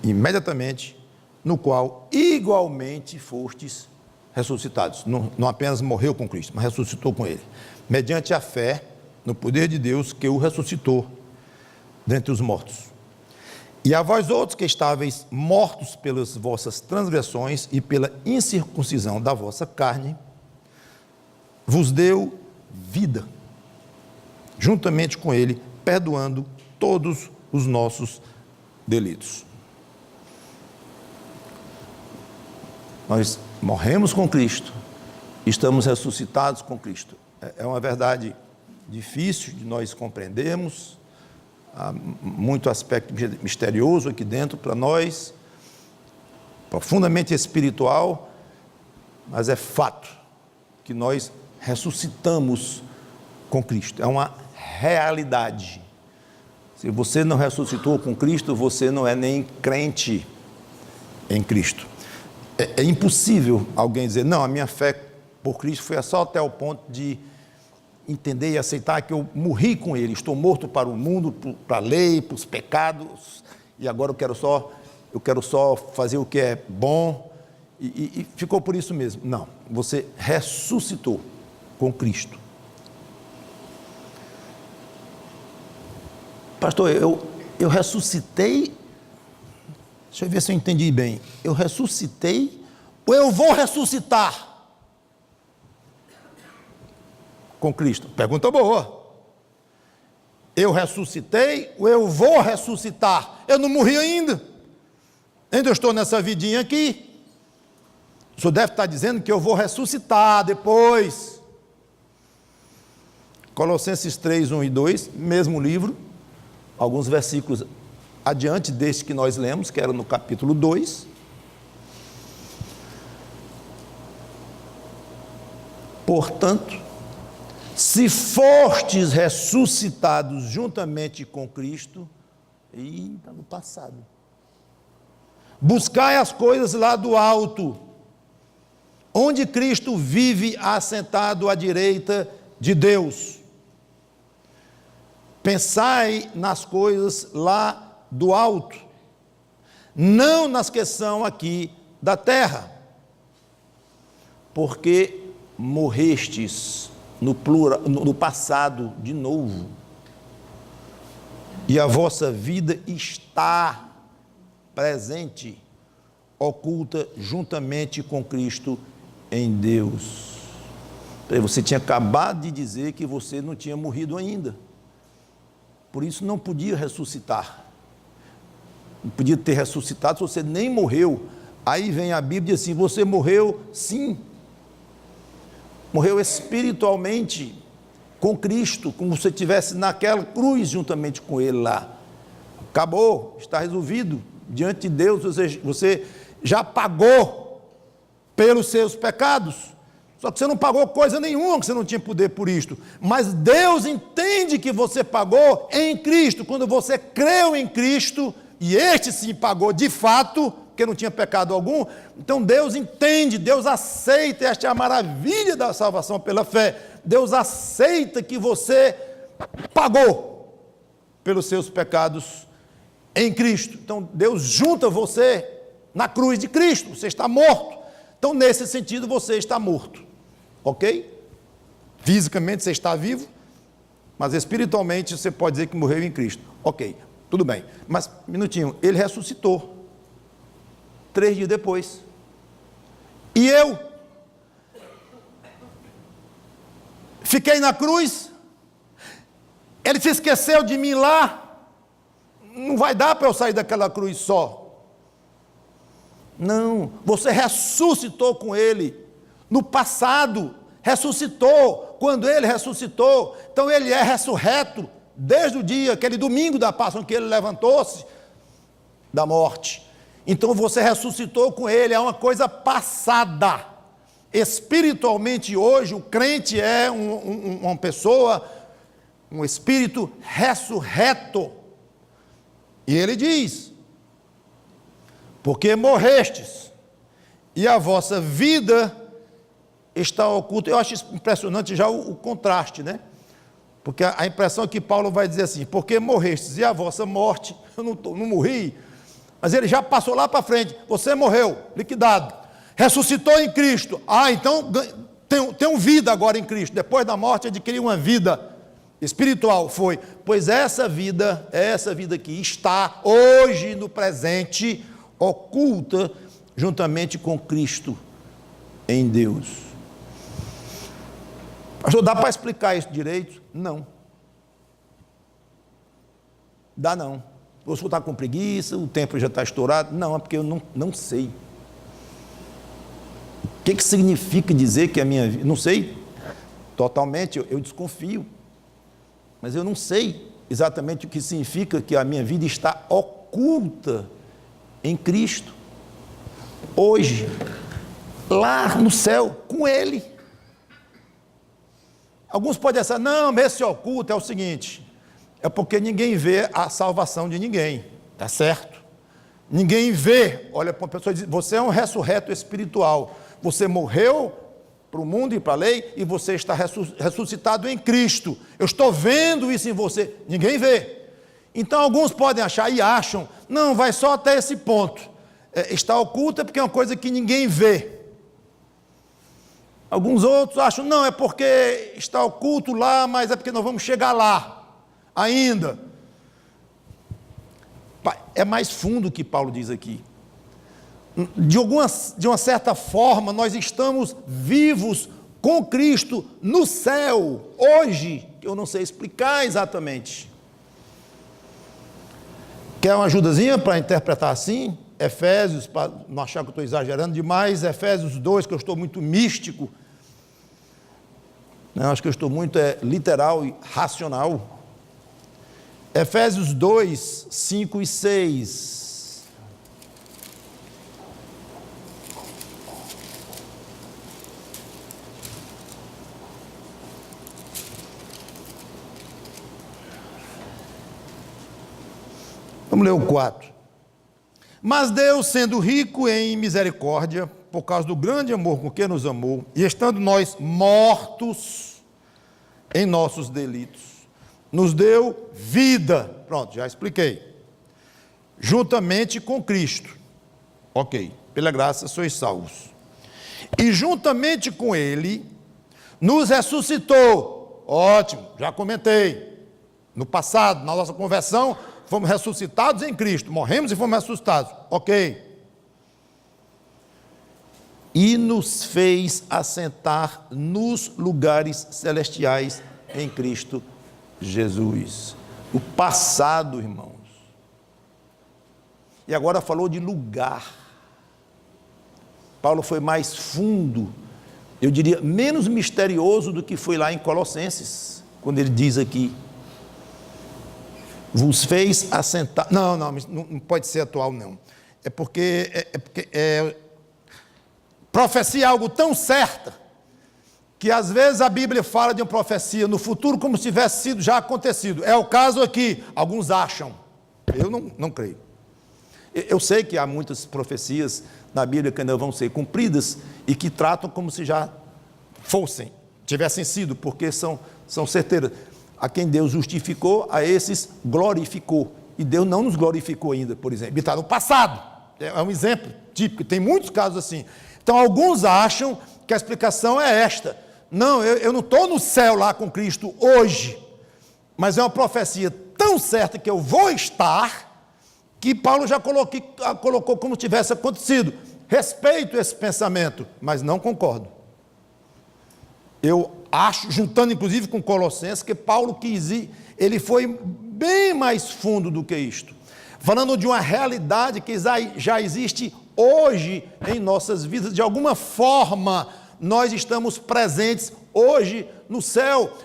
imediatamente, no qual igualmente fostes ressuscitados. Não apenas morreu com Cristo, mas ressuscitou com ele, mediante a fé no poder de Deus que o ressuscitou dentre os mortos. E a vós outros que estáveis mortos pelas vossas transgressões e pela incircuncisão da vossa carne, vos deu vida, juntamente com ele, perdoando todos os nossos delitos. Nós morremos com Cristo, estamos ressuscitados com Cristo. É uma verdade difícil de nós compreendermos, há muito aspecto misterioso aqui dentro para nós, profundamente espiritual, mas é fato que nós ressuscitamos com Cristo, é uma realidade. Se você não ressuscitou com Cristo, você não é nem crente em Cristo. É impossível alguém dizer, não, a minha fé por Cristo foi só até o ponto de entender e aceitar que eu morri com Ele, estou morto para o mundo, para a lei, para os pecados, e agora eu quero só fazer o que é bom, e ficou por isso mesmo. Não, você ressuscitou com Cristo. Pastor, eu ressuscitei, deixa eu ver se eu entendi bem, eu ressuscitei ou eu vou ressuscitar com Cristo? Pergunta boa. Eu ressuscitei ou eu vou ressuscitar? Eu não morri ainda estou nessa vidinha aqui. O senhor deve estar dizendo que eu vou ressuscitar depois. Colossenses 3, 1 e 2, mesmo livro, alguns versículos adiante deste que nós lemos, que era no capítulo 2. Portanto, se fostes ressuscitados juntamente com Cristo, e está no passado, buscai as coisas lá do alto, onde Cristo vive assentado à direita de Deus. Pensai nas coisas lá do alto, não nas que são aqui da terra, porque morrestes no passado de novo, e a vossa vida está presente, oculta juntamente com Cristo em Deus. Você tinha acabado de dizer que você não tinha morrido ainda, por isso não podia ressuscitar, não podia ter ressuscitado se você nem morreu. Aí vem a Bíblia assim, você morreu sim, morreu espiritualmente com Cristo, como se você estivesse naquela cruz juntamente com Ele lá. Acabou, está resolvido. Diante de Deus, você já pagou pelos seus pecados. Só que você não pagou coisa nenhuma, que você não tinha poder por isto. Mas Deus entende que você pagou em Cristo. Quando você creu em Cristo, e este sim pagou de fato, porque não tinha pecado algum, então Deus entende, Deus aceita, esta é a maravilha da salvação pela fé. Deus aceita que você pagou pelos seus pecados em Cristo. Então Deus junta você na cruz de Cristo, você está morto. Então nesse sentido você está morto, ok? Fisicamente você está vivo, mas espiritualmente você pode dizer que morreu em Cristo. Ok, tudo bem. Mas, minutinho, ele ressuscitou 3 dias depois. E eu fiquei na cruz, ele se esqueceu de mim lá, não vai dar para eu sair daquela cruz só. Não, você ressuscitou com ele, no passado, ressuscitou, quando ele ressuscitou, então ele é ressurreto, desde o dia, aquele domingo da Páscoa, que ele levantou-se da morte. Então você ressuscitou com ele, é uma coisa passada. Espiritualmente hoje, o crente é uma pessoa, um espírito ressurreto. E ele diz, porque morrestes, e a vossa vida está oculta. Eu acho impressionante já o contraste, né? Porque a impressão é que Paulo vai dizer assim, porque morrestes, e a vossa morte, eu não morri, mas ele já passou lá para frente, você morreu, liquidado, ressuscitou em Cristo, então tem vida agora em Cristo, depois da morte adquiriu uma vida espiritual, pois essa vida que está hoje no presente, oculta juntamente com Cristo em Deus. Pastor, dá para explicar isso direito? Não. Dá não. O senhor está com preguiça, o tempo já está estourado? Não, é porque eu não sei. O que significa dizer que a minha vida... Não sei, totalmente, eu desconfio. Mas eu não sei exatamente o que significa que a minha vida está oculta em Cristo. Hoje, lá no céu, com Ele. Alguns podem pensar, não, esse oculto é o seguinte, é porque ninguém vê a salvação de ninguém, está certo? Ninguém vê, olha para uma pessoa e diz, você é um ressurreto espiritual, você morreu para o mundo e para a lei, e você está ressuscitado em Cristo, eu estou vendo isso em você, ninguém vê. Então alguns podem achar e acham, não, vai só até esse ponto, está oculta porque é uma coisa que ninguém vê. Alguns outros acham, não, é porque está oculto lá, mas é porque nós vamos chegar lá ainda. É mais fundo o que Paulo diz aqui. De uma certa forma, nós estamos vivos com Cristo no céu, hoje, eu não sei explicar exatamente. Quer uma ajudazinha para interpretar assim? Efésios, para não achar que eu estou exagerando demais, Efésios 2, que eu estou muito místico, não, acho que eu estou muito literal e racional. Efésios 2, 5 e 6. Vamos ler o 4. Mas Deus, sendo rico em misericórdia, por causa do grande amor com que nos amou, e estando nós mortos em nossos delitos, nos deu vida, pronto, já expliquei, juntamente com Cristo, ok, pela graça sois salvos, e juntamente com Ele, nos ressuscitou, ótimo, já comentei, no passado, na nossa conversão, fomos ressuscitados em Cristo, morremos e fomos ressuscitados, ok. E nos fez assentar nos lugares celestiais em Cristo Jesus. O passado, irmãos. E agora falou de lugar. Paulo foi mais fundo, eu diria menos misterioso do que foi lá em Colossenses, quando ele diz aqui, vos fez assentar, não pode ser atual não, é porque profecia é algo tão certa, que às vezes a Bíblia fala de uma profecia no futuro como se tivesse sido já acontecido, é o caso aqui, alguns acham, eu não creio, eu sei que há muitas profecias na Bíblia que ainda vão ser cumpridas, e que tratam como se já tivessem sido, porque são certeiras. A quem Deus justificou, a esses glorificou. E Deus não nos glorificou ainda, por exemplo. E está no passado. É um exemplo típico. Tem muitos casos assim. Então, alguns acham que a explicação é esta. Não, eu não estou no céu lá com Cristo hoje, mas é uma profecia tão certa que eu vou estar, que Paulo já colocou como tivesse acontecido. Respeito esse pensamento, mas não concordo. Eu acho, juntando inclusive com Colossenses, que Paulo ele foi bem mais fundo do que isto, falando de uma realidade que já existe hoje em nossas vidas. De alguma forma nós estamos presentes hoje no céu.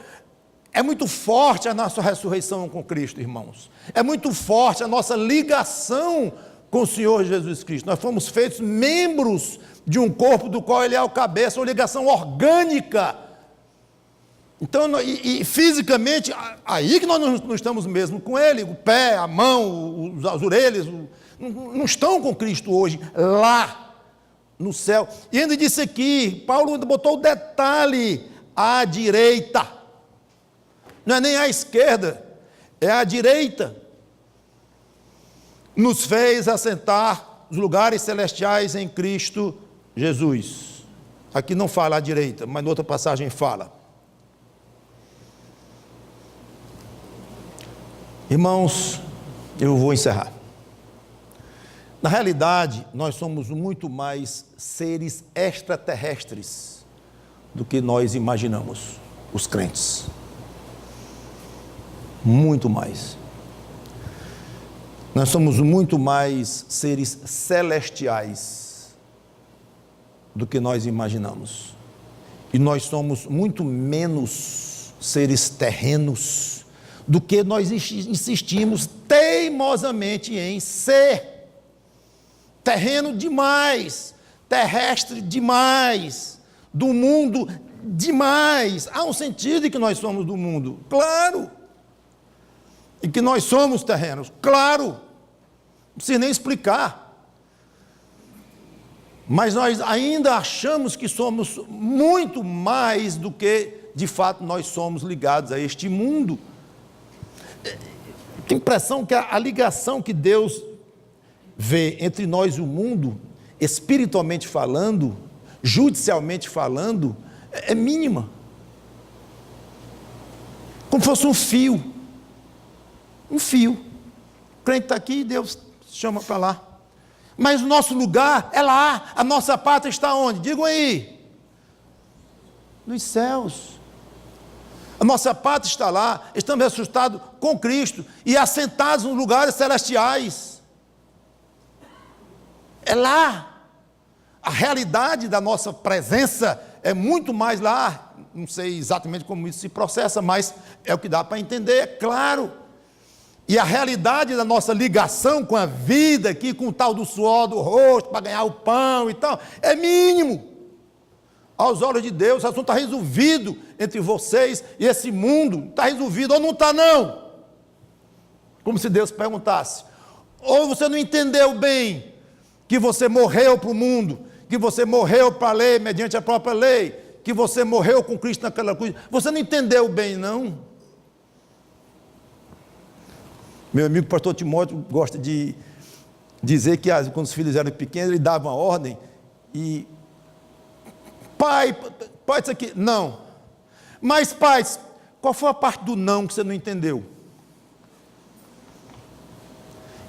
É muito forte a nossa ressurreição com Cristo, irmãos. É muito forte a nossa ligação com o Senhor Jesus Cristo. Nós fomos feitos membros de um corpo do qual Ele é o cabeça, uma ligação orgânica. Então, e fisicamente, aí que nós não estamos mesmo com Ele, o pé, a mão, as orelhas, não estão com Cristo hoje, lá no céu. E ainda disse aqui, Paulo ainda botou o detalhe, à direita, não é nem à esquerda, é à direita, nos fez assentar nos lugares celestiais em Cristo Jesus. Aqui não fala à direita, mas em outra passagem fala. Irmãos, eu vou encerrar. Na realidade, nós somos muito mais seres extraterrestres do que nós imaginamos, os crentes. Muito mais. Nós somos muito mais seres celestiais do que nós imaginamos. E nós somos muito menos seres terrenos do que nós insistimos teimosamente em ser. Terreno demais, terrestre demais, do mundo demais. Há um sentido em que nós somos do mundo, claro. E que nós somos terrenos, claro. Não precisa nem explicar. Mas nós ainda achamos que somos muito mais do que, de fato, nós somos ligados a este mundo. Tenho a impressão que a ligação que Deus vê entre nós e o mundo, espiritualmente falando, judicialmente falando, é mínima. Como se fosse um fio. Um fio. O crente está aqui e Deus chama para lá. Mas o nosso lugar é lá. A nossa pátria está onde? Digam aí. Nos céus. A nossa pátria está lá, estamos ressuscitados com Cristo e assentados nos lugares celestiais. É lá. A realidade da nossa presença é muito mais lá. Não sei exatamente como isso se processa, mas é o que dá para entender, é claro. E a realidade da nossa ligação com a vida aqui, com o tal do suor do rosto, para ganhar o pão e tal, é mínimo. Aos olhos de Deus, o assunto está resolvido entre vocês e esse mundo. Está resolvido ou não está, não? Como se Deus perguntasse. Ou você não entendeu bem que você morreu para o mundo, que você morreu para a lei, mediante a própria lei, que você morreu com Cristo naquela cruz. Você não entendeu bem, não? Meu amigo pastor Timóteo gosta de dizer que quando os filhos eram pequenos, ele dava uma ordem e... Pai, pode isso aqui. Não. Mas, pai, qual foi a parte do não que você não entendeu?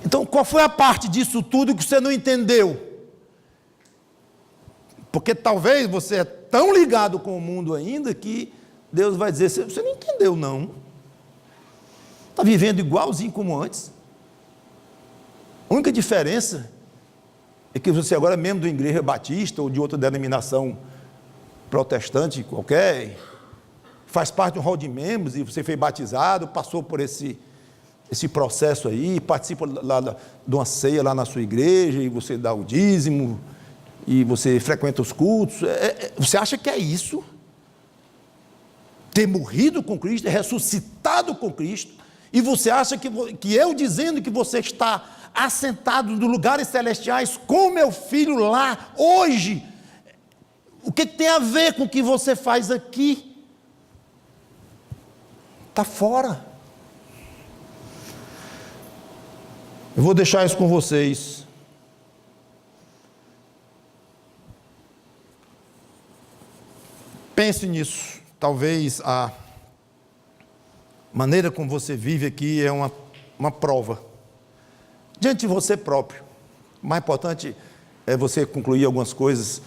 Então, qual foi a parte disso tudo que você não entendeu? Porque talvez você é tão ligado com o mundo ainda que Deus vai dizer, você não entendeu, não. Está vivendo igualzinho como antes. A única diferença é que você agora é membro de uma igreja batista ou de outra denominação protestante qualquer, faz parte de um hall de membros e você foi batizado, passou por esse processo aí, participa lá de uma ceia lá na sua igreja e você dá o dízimo e você frequenta os cultos. Você acha que é isso? Ter morrido com Cristo, ressuscitado com Cristo, e você acha que eu dizendo que você está assentado nos lugares celestiais com meu filho lá hoje, o que tem a ver com o que você faz aqui? Está fora. Eu vou deixar isso com vocês. Pense nisso. Talvez a maneira como você vive aqui é uma prova diante de você próprio. O mais importante é você concluir algumas coisas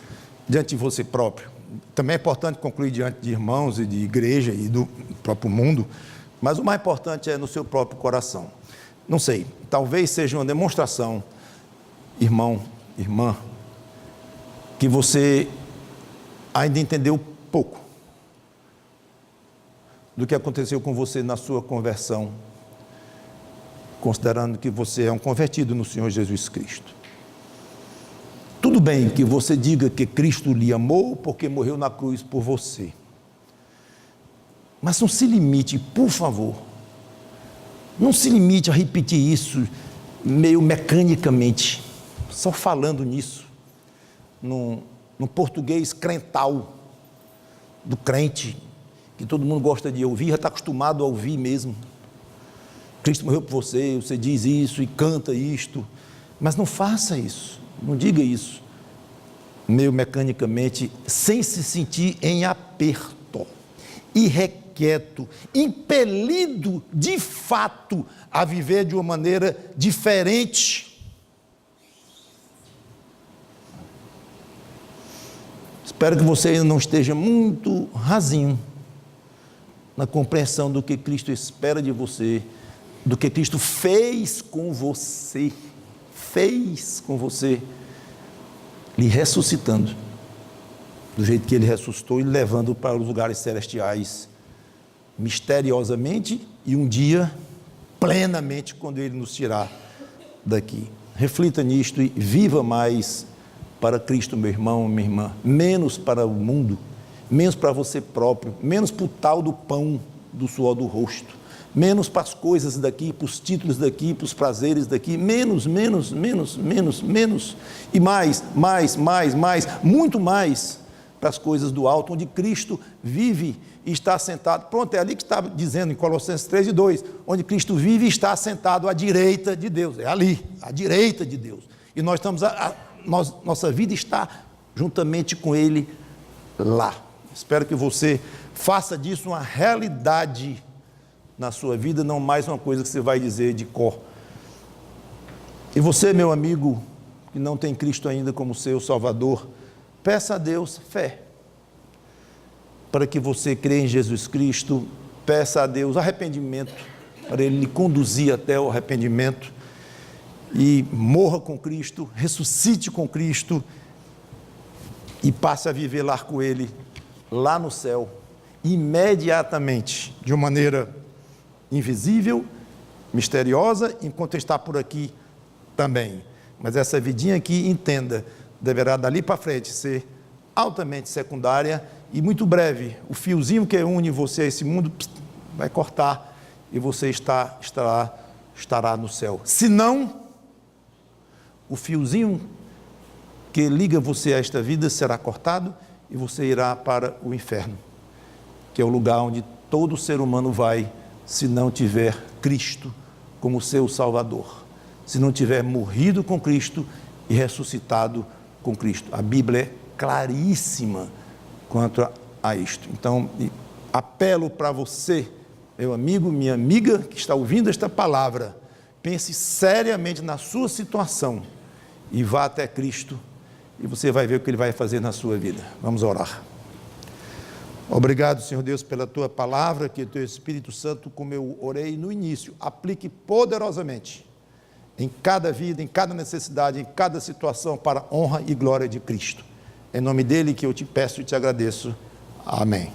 diante de você próprio. Também é importante concluir diante de irmãos e de igreja e do próprio mundo, mas o mais importante é no seu próprio coração. Não sei, talvez seja uma demonstração, irmão, irmã, que você ainda entendeu pouco do que aconteceu com você na sua conversão, considerando que você é um convertido no Senhor Jesus Cristo. Tudo bem que você diga que Cristo lhe amou porque morreu na cruz por você, mas não se limite, por favor, não se limite a repetir isso meio mecanicamente, só falando nisso, no português crental, do crente, que todo mundo gosta de ouvir, já está acostumado a ouvir mesmo. Cristo morreu por você, você diz isso e canta isto, mas não faça isso, não diga isso, meio mecanicamente, sem se sentir em aperto, irrequieto, impelido de fato a viver de uma maneira diferente. Espero que você ainda não esteja muito rasinho na compreensão do que Cristo espera de você, do que Cristo fez com você, lhe ressuscitando, do jeito que Ele ressuscitou e levando para os lugares celestiais, misteriosamente e um dia plenamente, quando Ele nos tirar daqui. Reflita nisto e viva mais para Cristo, meu irmão, minha irmã, menos para o mundo, menos para você próprio, menos para o tal do pão do suor do rosto, menos para as coisas daqui, para os títulos daqui, para os prazeres daqui, menos, e mais, muito mais para as coisas do alto, onde Cristo vive e está sentado. Pronto, é ali que está dizendo em Colossenses 3:2, onde Cristo vive e está sentado à direita de Deus, é ali, à direita de Deus, e nós estamos, nossa vida está juntamente com Ele lá. Espero que você faça disso uma realidade na sua vida, não mais uma coisa que você vai dizer de cor. E você, meu amigo, que não tem Cristo ainda como seu Salvador, peça a Deus fé, para que você crê em Jesus Cristo, peça a Deus arrependimento, para Ele lhe conduzir até o arrependimento, e morra com Cristo, ressuscite com Cristo, e passe a viver lá com Ele, lá no céu, imediatamente, de uma maneira invisível, misteriosa, enquanto está por aqui também. Mas essa vidinha aqui, entenda, deverá dali para frente ser altamente secundária, e muito breve, o fiozinho que une você a esse mundo vai cortar, e você estará no céu. Se não, o fiozinho que liga você a esta vida será cortado, e você irá para o inferno, que é o lugar onde todo ser humano vai, se não tiver Cristo como seu Salvador, se não tiver morrido com Cristo e ressuscitado com Cristo. A Bíblia é claríssima quanto a isto. Então, apelo para você, meu amigo, minha amiga, que está ouvindo esta palavra, pense seriamente na sua situação e vá até Cristo, e você vai ver o que Ele vai fazer na sua vida. Vamos orar. Obrigado, Senhor Deus, pela Tua palavra, que o Teu Espírito Santo, como eu orei no início, aplique poderosamente em cada vida, em cada necessidade, em cada situação, para a honra e glória de Cristo. É em nome dEle que eu te peço e te agradeço. Amém.